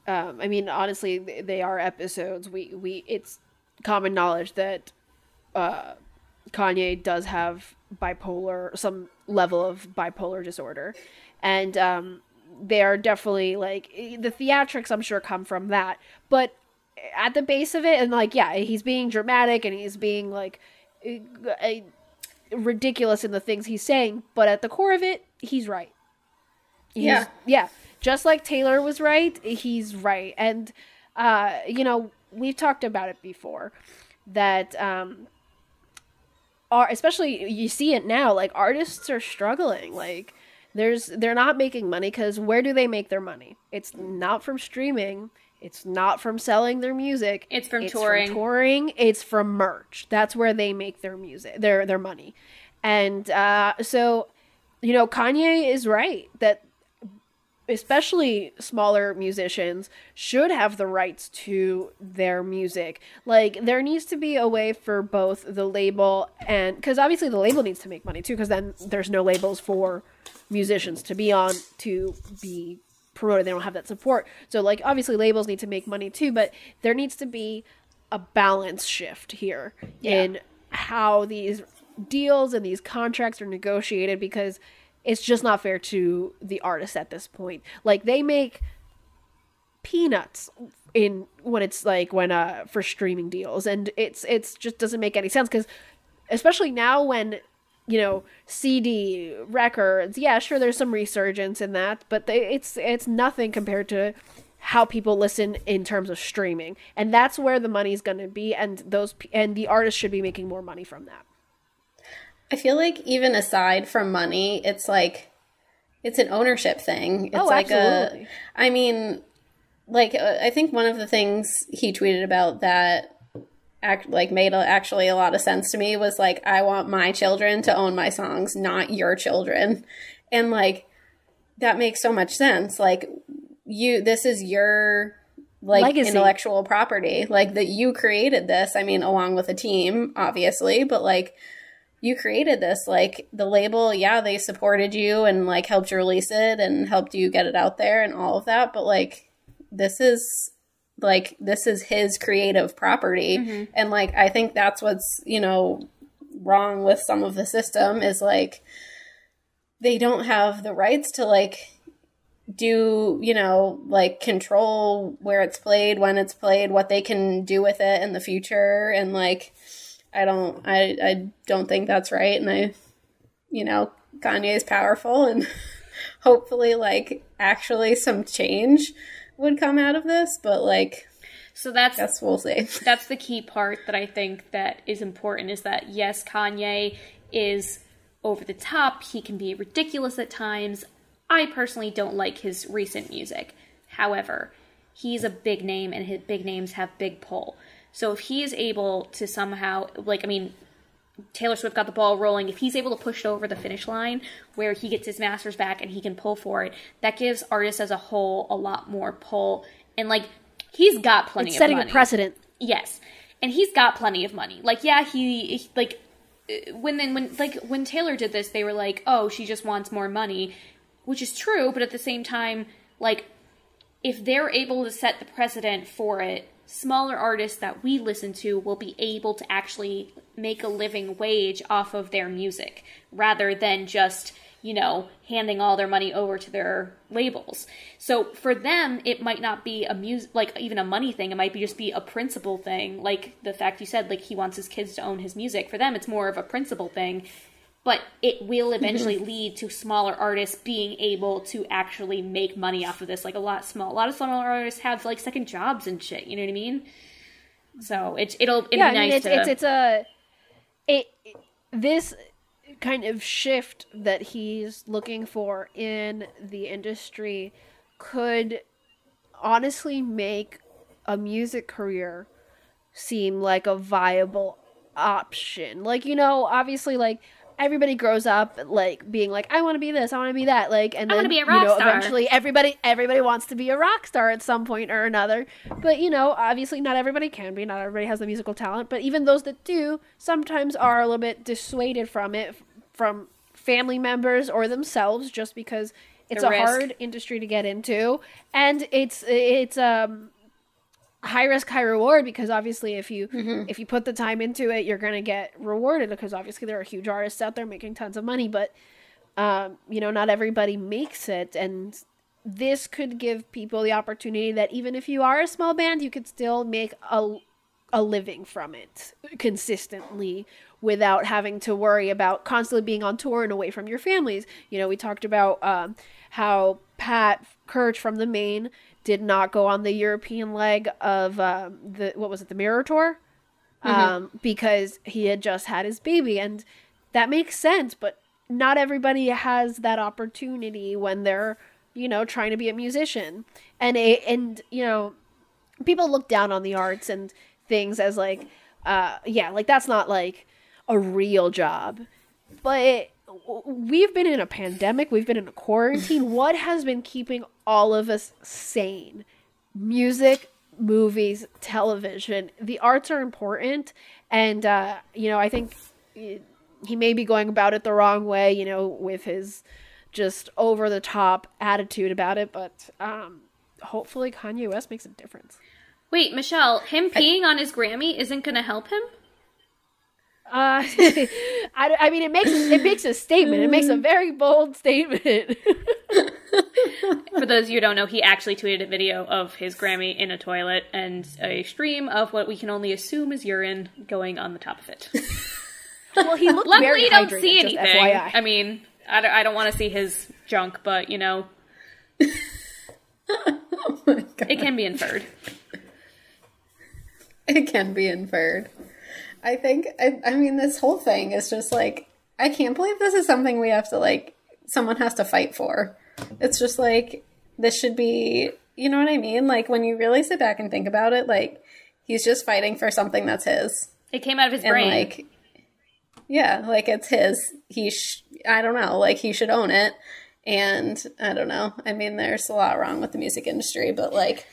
honestly, they are episodes. It's common knowledge that Kanye does have some level of bipolar disorder, and they are definitely, like, the theatrics, I'm sure, come from that, but at the base of it, and, like, yeah, he's being dramatic and he's being, like, ridiculous in the things he's saying, but at the core of it, he's right. Yeah, just like Taylor was right, he's right. And, you know, we've talked about it before that, especially you see it now, like artists are struggling. Like they're not making money because where do they make their money? It's not from streaming. It's not from selling their music. It's from touring. It's from merch. That's where they make their music, their money. And so, you know, Kanye is right that especially smaller musicians should have the rights to their music. Like, there needs to be a way for both the label and... Because obviously the label needs to make money too, because then there's no labels for musicians to be on, to be promoted. They don't have that support. So, like, obviously labels need to make money too, but there needs to be a balance shift here in how these deals and these contracts are negotiated, because it's just not fair to the artists at this point. Like, they make peanuts for streaming deals, and it's just doesn't make any sense, because especially now when, you know, CD records, yeah, sure, there's some resurgence in that, but it's nothing compared to how people listen in terms of streaming, and that's where the money's going to be, and the artists should be making more money from that. I feel like even aside from money, it's like, it's an ownership thing. It's absolutely. I think one of the things he tweeted about that made actually a lot of sense to me was like, I want my children to own my songs, not your children. And like, that makes so much sense. Like, this is your like legacy. Intellectual property, like that you created this. I mean, along with a team, obviously, but like, you created this, like, the label, yeah, they supported you and, like, helped you release it and helped you get it out there and all of that, but, like, this is his creative property, and, like, I think that's what's, you know, wrong with some of the system is, like, they don't have the rights to, like, do, you know, like, control where it's played, when it's played, what they can do with it in the future, and, like... I don't think that's right. And Kanye is powerful, and hopefully like actually some change would come out of this, but like, so that's, guess we'll see. That's the key part that I think that is important, is that yes, Kanye is over the top. He can be ridiculous at times. I personally don't like his recent music. However, he's a big name, and his big names have big pull. So if he is able to somehow, like, I mean, Taylor Swift got the ball rolling. If he's able to push it over the finish line where he gets his masters back and he can pull for it, that gives artists as a whole a lot more pull. And, like, he's got plenty of money. Setting a precedent. Yes. And he's got plenty of money. Like, yeah, when Taylor did this, they were like, oh, she just wants more money, which is true. But at the same time, like, if they're able to set the precedent for it, smaller artists that we listen to will be able to actually make a living wage off of their music, rather than just, you know, handing all their money over to their labels. So for them, it might not be even a money thing. It might just be a principle thing. Like the fact you said, like, he wants his kids to own his music. For them, it's more of a principle thing. But it will eventually lead to smaller artists being able to actually make money off of this. Like, a lot of smaller artists have like second jobs and shit. You know what I mean? So it'll be nice to... This kind of shift that he's looking for in the industry could honestly make a music career seem like a viable option. Like, you know, obviously, like, everybody grows up like being like, I want to be this, I want to be that, like, and then, I want to be a rock star. Eventually everybody wants to be a rock star at some point or another. But, you know, obviously not everybody can be, not everybody has the musical talent, but even those that do sometimes are a little bit dissuaded from it, from family members or themselves, just because it's a hard industry to get into, and it's high risk, high reward, because obviously if you put the time into it, you're going to get rewarded, because obviously there are huge artists out there making tons of money, but you know, not everybody makes it. And this could give people the opportunity that even if you are a small band, you could still make a living from it consistently without having to worry about constantly being on tour and away from your families. You know, we talked about how Pat Courage from the Main did not go on the European leg of the Mirror Tour, because he had just had his baby, and that makes sense. But not everybody has that opportunity when they're, trying to be a musician, and people look down on the arts and things as like, that's not like a real job. But we've been in a pandemic, we've been in a quarantine. What has been keeping all of us sane? Music, movies, television. The arts are important, and I think he may be going about it the wrong way, with his just over the top attitude about it, but hopefully Kanye West makes a difference. Wait, Michelle, him peeing on his Grammy isn't going to help him? I mean, it makes a statement. It makes a very bold statement. For those of you who don't know, he actually tweeted a video of his Grammy in a toilet and a stream of what we can only assume is urine going on the top of it. Well, he looked luckily very you don't hydrated, see anything. FYI. I mean, I don't want to see his junk, but Oh my God. it can be inferred. It can be inferred. I think, I mean, this whole thing is just like, I can't believe this is something we have to, like, someone has to fight for. It's just like, this should be, you know what I mean? Like, when you really sit back and think about it, like, he's just fighting for something that's his. It came out of his and brain. Like, yeah, like, it's his. I don't know, like, he should own it. And, I don't know. I mean, there's a lot wrong with the music industry, but, like...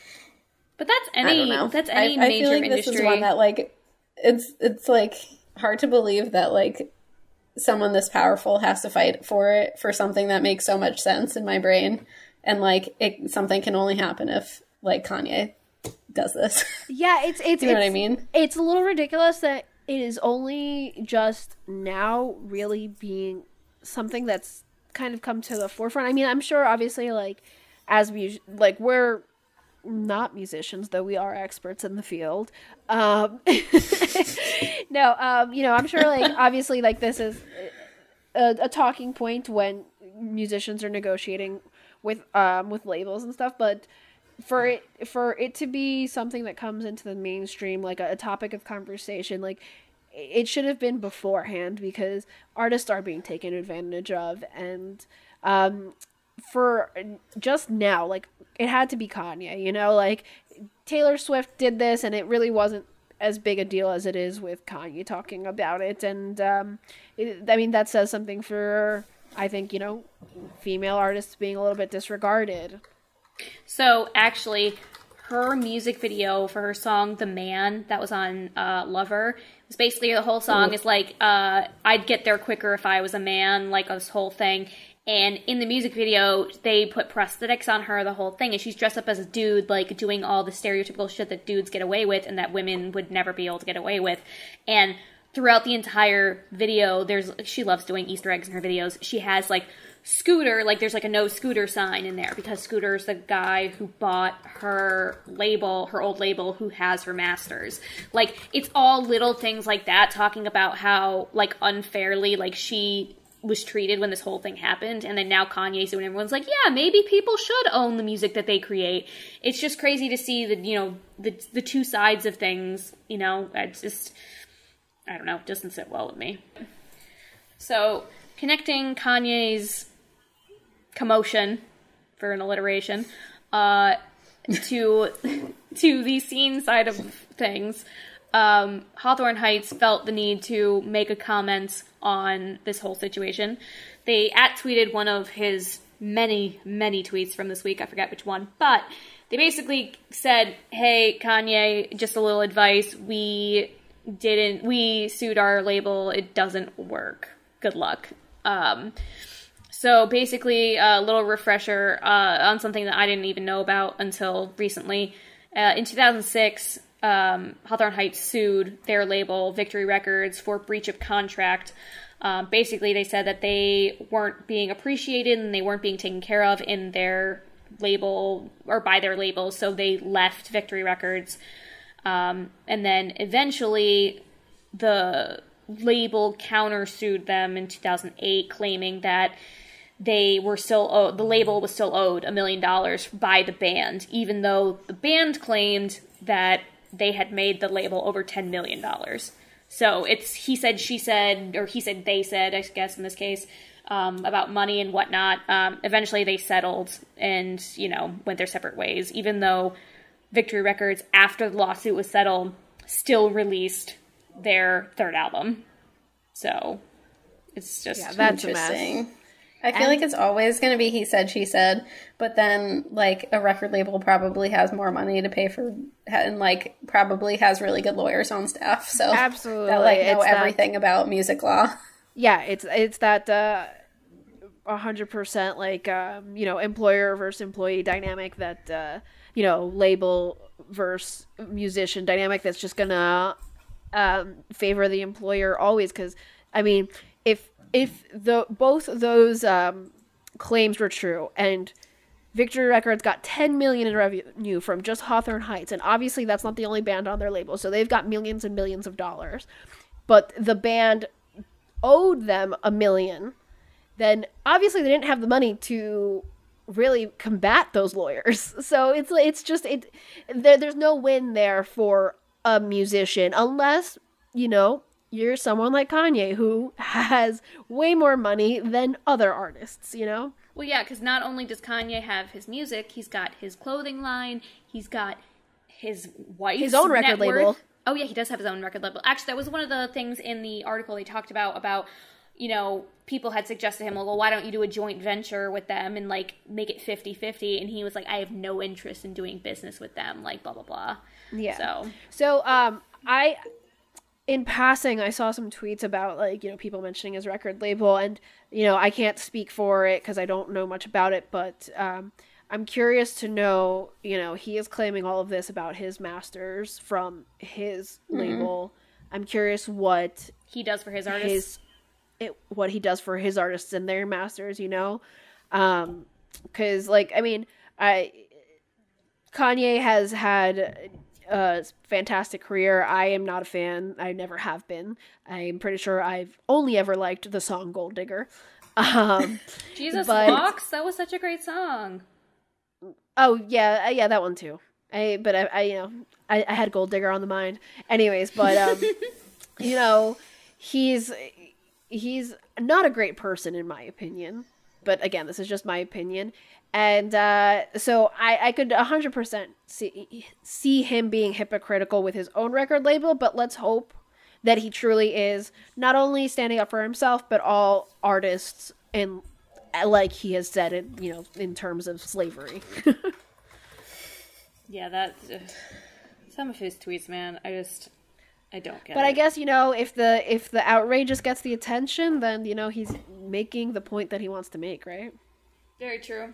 But that's any, I don't know. that's any I major feel like industry. This is one that, like... It's like hard to believe that like someone this powerful has to fight for it for something that makes so much sense in my brain, and like something can only happen if like Kanye does this. Yeah, it's you know what I mean? It's a little ridiculous that it is only just now really being something that's kind of come to the forefront. I mean, I'm sure obviously like we're not musicians, though we are experts in the field. I'm sure like obviously like this is a talking point when musicians are negotiating with labels and stuff, but for it to be something that comes into the mainstream, like a topic of conversation, like it should have been beforehand, because artists are being taken advantage of, and for just now, like, it had to be Kanye, like, Taylor Swift did this, and it really wasn't as big a deal as it is with Kanye talking about it, and, that says something for, I think, female artists being a little bit disregarded. So, actually, her music video for her song, The Man, that was on Lover, was basically the whole song is like, I'd get there quicker if I was a man, like this whole thing. And in the music video, they put prosthetics on her, the whole thing, and she's dressed up as a dude, like, doing all the stereotypical shit that dudes get away with and that women would never be able to get away with. And throughout the entire video, she loves doing Easter eggs in her videos. She has, like, Scooter, like, there's, like, a no Scooter sign in there, because Scooter's the guy who bought her label, her old label, who has her masters. Like, it's all little things like that, talking about how, like, unfairly, like, she was treated when this whole thing happened, and then now Kanye's doing, everyone's like, yeah, maybe people should own the music that they create. It's just crazy to see the two sides of things. It's just, I don't know, it doesn't sit well with me. So connecting Kanye's commotion, for an alliteration, to the scene side of things, Hawthorne Heights felt the need to make a comment on this whole situation. They @tweeted one of his many, many tweets from this week. I forget which one, but they basically said, hey, Kanye, just a little advice. We sued our label. It doesn't work. Good luck. So basically a little refresher on something that I didn't even know about until recently. In 2006, Hawthorne Heights sued their label, Victory Records, for breach of contract. Basically, they said that they weren't being appreciated and they weren't being taken care of in their label, or by their label, so they left Victory Records. And then eventually, the label countersued them in 2008, claiming that they were still the label was still owed $1 million by the band, even though the band claimed that they had made the label over $10 million. So it's he said, she said, or he said, they said, I guess in this case, about money and whatnot. Eventually they settled and, you know, went their separate ways, even though Victory Records, after the lawsuit was settled, still released their third album. So it's just that's interesting. I feel like it's always going to be he said, she said, but then, like, a record label probably has more money to pay for, and, like, probably has really good lawyers on staff, so absolutely that, like, know everything about music law. Yeah, it's that 100%, like, you know, employer versus employee dynamic, that, you know, label versus musician dynamic that's just gonna favor the employer always, because, I mean, if both those claims were true, and Victory Records got $10 million in revenue from just Hawthorne Heights, and obviously that's not the only band on their label, so they've got millions and millions of dollars, but the band owed them $1 million, then obviously they didn't have the money to really combat those lawyers. So it's just there's no win there for a musician, unless, you know, you're someone like Kanye, who has way more money than other artists, you know? Well, yeah, because not only does Kanye have his music, he's got his clothing line, he's got his wife's his own record label. Oh, yeah, he does have his own record label. Actually, that was one of the things in the article they talked about, you know, people had suggested to him, well, why don't you do a joint venture with them and, like, make it 50-50? And he was like, I have no interest in doing business with them, like, blah, blah, blah. Yeah. So, in passing, I saw some tweets about, like, you know, people mentioning his record label, and, you know, I can't speak for it because I don't know much about it, but I'm curious to know, you know, he is claiming all of this about his masters from his label. I'm curious what he does for his artists. What he does for his artists and their masters, you know? Because, like, I mean, Kanye has had a fantastic career. I am not a fan. I never have been. I'm pretty sure I've only ever liked the song Gold Digger. Jesus Walks? That was such a great song. Oh, yeah, that one too. I had Gold Digger on the mind. Anyways, but, you know, he's not a great person in my opinion. But again, this is just my opinion. And so I could 100% see him being hypocritical with his own record label, but let's hope that he truly is not only standing up for himself, but all artists, and like he has said it, you know, in terms of slavery. Yeah, that some of his tweets, man, I don't get it. But I guess, you know, if the outrageous gets the attention, then, you know, he's making the point that he wants to make, right? Very true.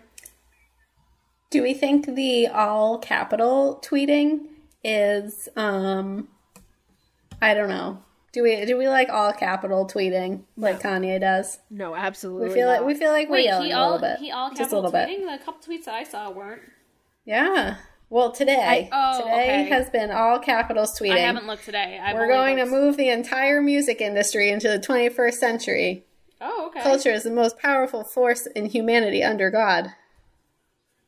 Do we think the all capital tweeting is I don't know. Do we like all capital tweeting like Kanye does? No, absolutely. We feel like we're yelling a little bit. He all just a capital little tweeting? bit. The couple tweets that I saw weren't. Yeah. Well, today okay. has been all capitals tweeting. I haven't looked today. We're going to move the entire music industry into the 21st century. Oh, okay. Culture is the most powerful force in humanity under God.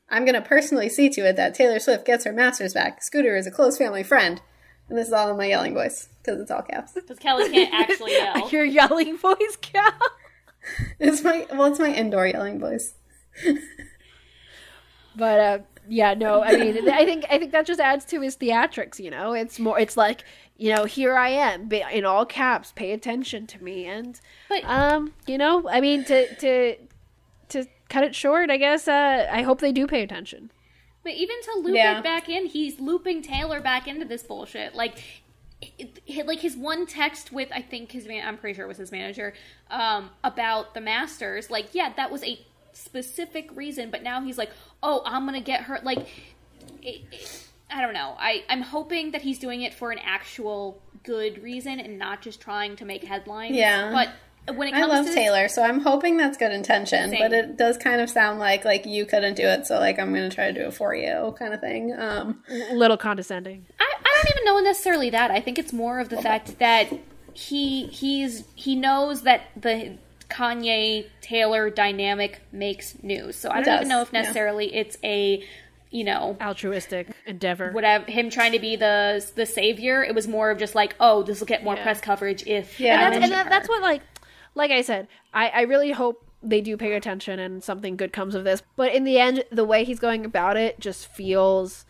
I'm going to personally see to it that Taylor Swift gets her masters back. Scooter is a close family friend. And this is all in my yelling voice, because it's all caps. Because Kelly can't actually yell. Your yelling voice, Cal? It's my indoor yelling voice. But, yeah, no, I mean, I think that just adds to his theatrics, you know? It's like, you know, here I am, in all caps, pay attention to me, and, you know, I mean, to cut it short, I guess, I hope they do pay attention. But even to loop it back in, he's looping Taylor back into this bullshit. Like his one text with, I think I'm pretty sure it was his manager, about the masters. Like, yeah, that was a specific reason, but now he's like, oh, I'm gonna get her. Like, I don't know. I'm hoping that he's doing it for an actual good reason and not just trying to make headlines. Yeah. But when it comes I love to Taylor, so I'm hoping that's good intention. Same. But it does kind of sound like you couldn't do it, so like I'm going to try to do it for you, kind of thing. Little condescending. I don't even know necessarily that. I think it's more of the fact that he knows that the Kanye Taylor dynamic makes news. So I don't even know if necessarily it's a, you know, altruistic endeavor. Whatever, him trying to be the savior. It was more of just like, oh, this will get more press coverage if that's what like I said, I really hope they do pay attention and something good comes of this. But in the end, the way he's going about it just feels,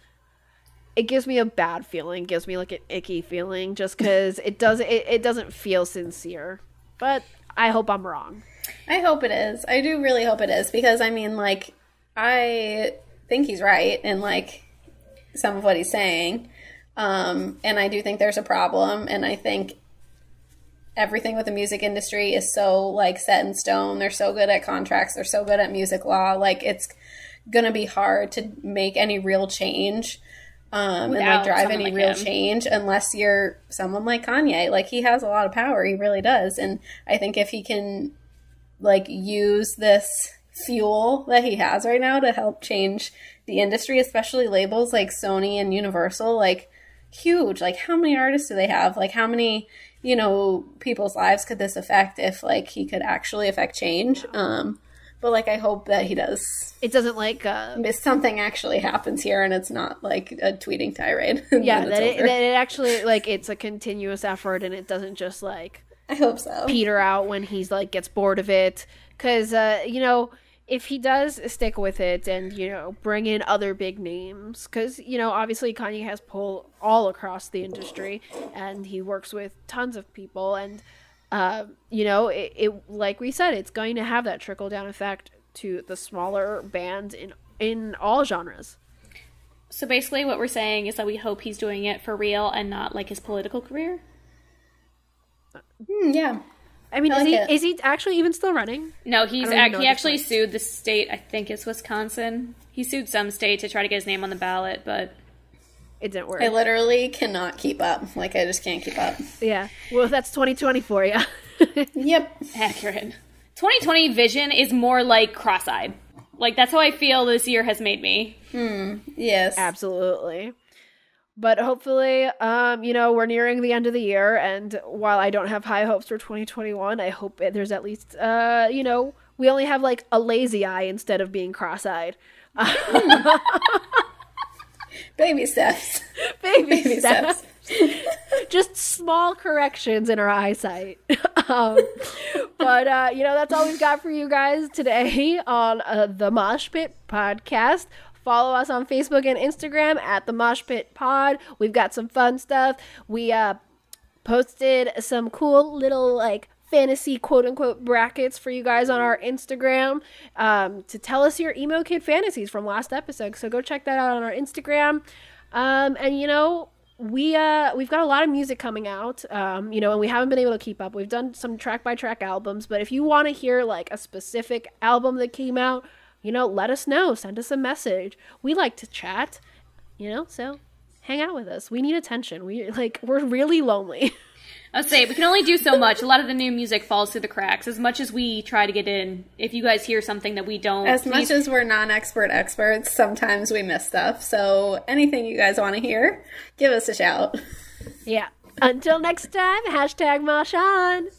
it gives me a bad feeling, gives me like an icky feeling, just because it doesn't feel sincere. But I hope I'm wrong. I hope it is. I do really hope it is, because I mean, like, I think he's right in like some of what he's saying, and I do think there's a problem, and I think everything with the music industry is so like set in stone. They're so good at contracts. They're so good at music law. Like, it's gonna be hard to make any real change and like drive any real change unless you're someone like Kanye. Like, he has a lot of power. He really does. And I think if he can like use this fuel that he has right now to help change the industry, especially labels like Sony and Universal, like, huge. Like, how many artists do they have? Like, how many, you know, people's lives could this affect if like he could actually affect change? But like, I hope that he does. It doesn't like something actually happens here, and it's not like a tweeting tirade. Yeah, that it actually like it's a continuous effort, and it doesn't just like, I hope so, peter out when he's like gets bored of it. Because you know, if he does stick with it and, you know, bring in other big names, because, you know, obviously Kanye has pull all across the industry, and he works with tons of people, and you know, it like we said, it's going to have that trickle down effect to the smaller bands in all genres. So basically what we're saying is that we hope he's doing it for real and not like his political career. Yeah. I mean, is he actually even still running? No, he actually sued the state. I think it's Wisconsin. He sued some state to try to get his name on the ballot, but it didn't work. I literally cannot keep up. Like, I just can't keep up. Yeah. Well, that's 2020 for you. Yep. Accurate. 2020 vision is more like cross-eyed. Like, that's how I feel this year has made me. Yes. Absolutely. But hopefully, you know, we're nearing the end of the year, and while I don't have high hopes for 2021, I hope there's at least, you know, we only have like a lazy eye instead of being cross-eyed. Baby steps. Baby steps. Just small corrections in our eyesight. But, you know, that's all we've got for you guys today on the Moshpit podcast. Follow us on Facebook and Instagram at the Moshpit Pod. We've got some fun stuff. We posted some cool little like fantasy quote unquote brackets for you guys on our Instagram to tell us your emo kid fantasies from last episode. So go check that out on our Instagram. And you know, we've got a lot of music coming out, you know, and we haven't been able to keep up. We've done some track by track albums, but if you want to hear like a specific album that came out, you know, let us know. Send us a message. We like to chat, you know, so hang out with us. We need attention. We're really lonely. I'll say, we can only do so much. A lot of the new music falls through the cracks. As much as we try to get in, if you guys hear something that we don't... Much as we're non-expert experts, sometimes we miss stuff. So anything you guys want to hear, give us a shout. Yeah. Until next time, #MoshOn.